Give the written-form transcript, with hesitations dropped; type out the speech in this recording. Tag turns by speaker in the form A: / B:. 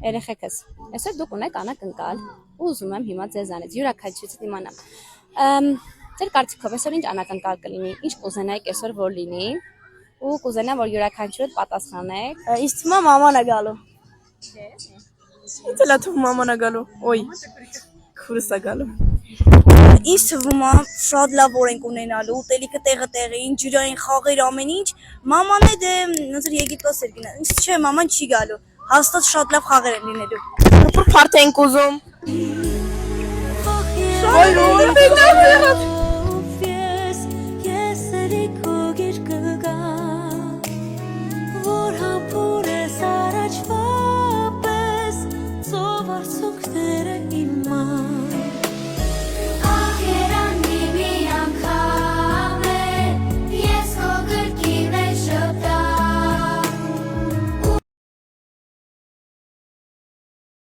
A: Երեխեքս, այսօր դուք ունեք անակնկալ, ու ուզում եմ հիմա ձեզանից յուրաքանչյուրից իմանամ։ Ձեր կարծիքով այսօր ինչ անակնկալ կլինի, ինչ կուզենայիք այսօր որ լինի, ու կուզենամ որ յուրաքանչյուրդ պատասխանեք։
B: Ինձ թվում է մաման է գալու։ Ինձ էլ է թվում մաման է գալու։ Ոյ, քուրս է գալու։ Ինձ թվում է շատ լավ օրենք ունենալու, ուտելիքը տեղը տեղին, ջրային խաղեր, ամեն ինչ։ Մաման է դե ոնց որ Եգիպտոս էր գնա։ Ինձ չէ, մաման չի գալու։ Հաստատ շատ լավ խաղեր են լինելու։ Նոպոր փարթ ենք ուզում։ Շատ